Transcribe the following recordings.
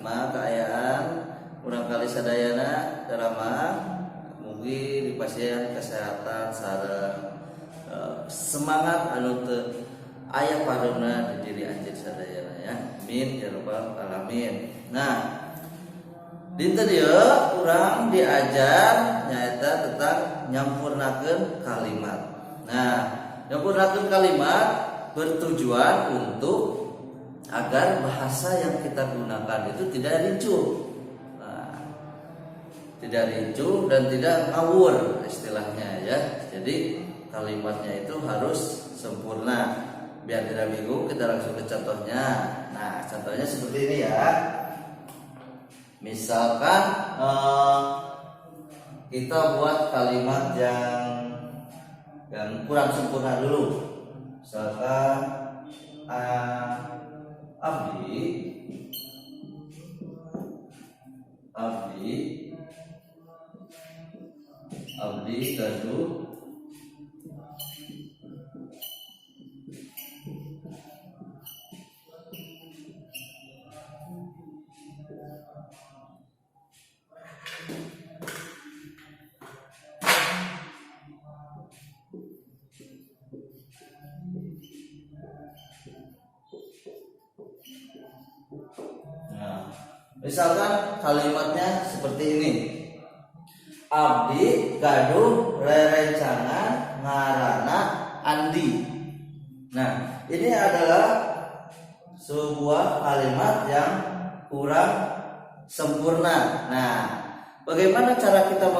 keayaan urang kali sadayana ceramah mugi dipasieun kesehatan sareng semangat anu teu aya pareuna di diri anjeun sadayana ya. Amin ya rabbal alamin. Nah, dinten ieu urang diajar nyaeta tentang nyampurnakeun kalimat. Nah, nyampurnakeun kalimat bertujuan untuk agar bahasa yang kita gunakan itu tidak ricuh. Nah, tidak ricuh dan tidak ngawur istilahnya ya. Jadi kalimatnya itu harus sempurna. Biar tidak bingung, kita langsung ke contohnya. Nah, contohnya seperti ini ya. Misalkan kita buat kalimat yang kurang sempurna dulu. Misalkan abdi gaduh misalkan kalimatnya seperti ini. Abdi gaduh rerencangan ngaranna Andi. Nah, ini adalah sebuah kalimat yang kurang sempurna. Nah, bagaimana cara kita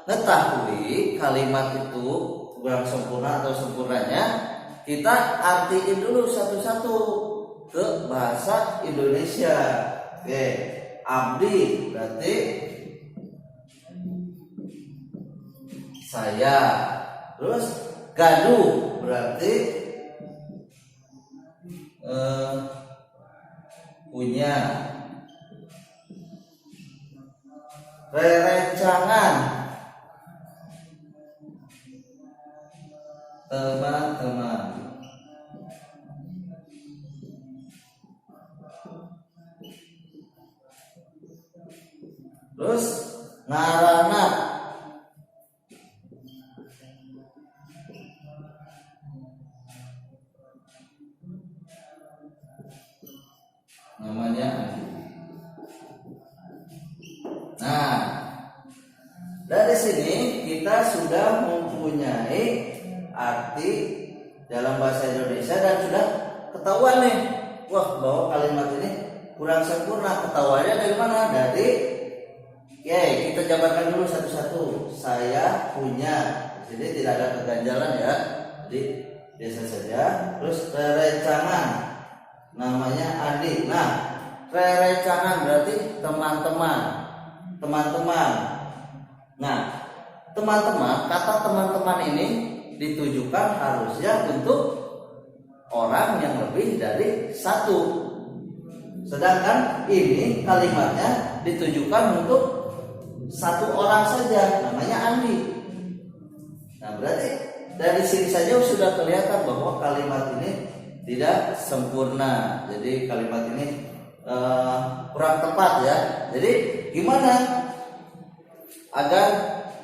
mengetahui kalimat itu kurang sempurna atau sempurnanya? Kita artiin dulu satu-satu ke bahasa Indonesia. Oke, abdi berarti saya. Terus gaduh berarti punya. Rerencangan teman-teman. Terus ngaranna namanya. Nah, dari sini kita sudah mempunyai arti dalam bahasa Indonesia dan sudah ketahuan nih, wah bahwa kalimat ini kurang sempurna. Ketahuannya dari mana? Dari kita jabarkan dulu satu-satu. Saya punya. Jadi tidak ada keganjalan ya. Jadi biasa saja. Terus rerencangan namanya Andi. Nah, rerencangan berarti teman-teman. Teman-teman. Nah, teman-teman, kata teman-teman ini ditujukan harusnya untuk orang yang lebih dari satu. Sedangkan ini kalimatnya ditujukan untuk satu orang saja, namanya Andi. Nah, berarti dari sini saja sudah kelihatan bahwa kalimat ini tidak sempurna. Jadi kalimat ini kurang tepat ya. Jadi gimana agar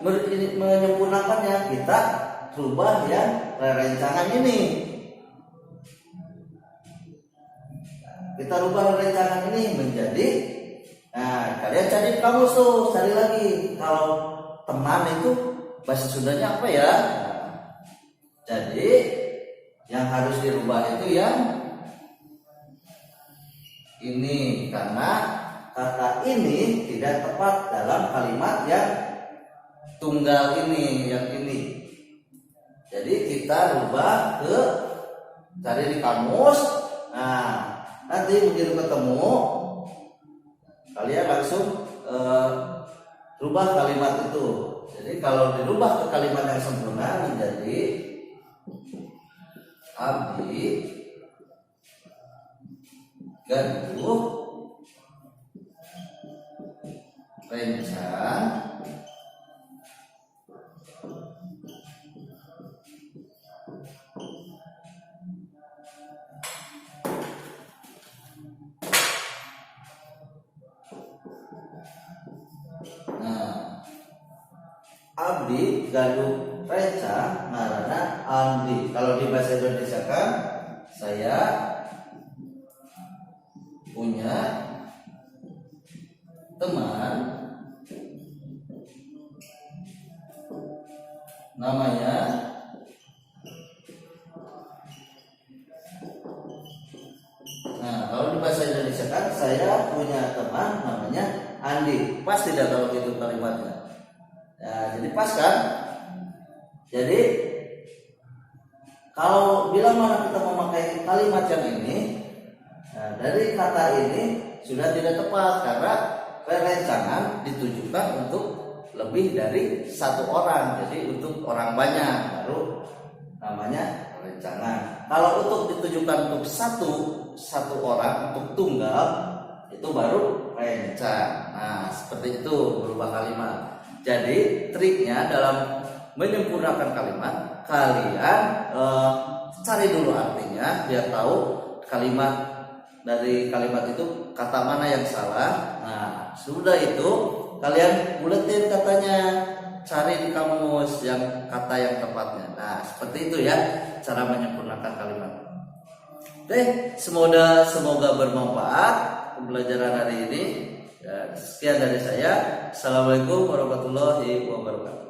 menyempurnakannya? Kita rubah yang rerencangan ini. Kita rubah rerencangan ini menjadi, nah kalian cari di kamus tuh, cari lagi. Kalau teman itu bahasa Sundanya apa ya? Jadi yang harus dirubah itu yang ini, karena kata ini tidak tepat dalam kalimat yang tunggal ini, yang ini. Jadi kita rubah ke, cari di kamus. Nah, nanti begitu ketemu kalian langsung rubah kalimat itu. Jadi kalau dirubah ke kalimat yang sempurna menjadi abdi gaduh rencan abdi gaduh reca ngaranna Andi. Kalau di bahasa Indonesia kan saya punya teman namanya kalau di bahasa Indonesia kan saya punya teman namanya Andi. Pas tidak kalau gitu kalimatnya? Ya, jadi pas kan? Jadi kalau bila mana kita memakai kalimat yang ini, dari kata ini sudah tidak tepat karena perencanaan ditujukan untuk lebih dari satu orang. Jadi untuk orang banyak baru namanya perencanaan. Kalau untuk ditujukan untuk satu orang, untuk tunggal, itu baru rencan. Nah, seperti itu berubah kalimat. Jadi triknya dalam menyempurnakan kalimat, kalian cari dulu artinya biar tahu kalimat dari kalimat itu kata mana yang salah. Nah, sudah itu kalian buletin katanya, cari di kamus yang kata yang tepatnya. Nah, seperti itu ya cara menyempurnakan kalimat. Oke, semoga bermanfaat pembelajaran hari ini. Dan sekian dari saya. Assalamualaikum warahmatullahi wabarakatuh.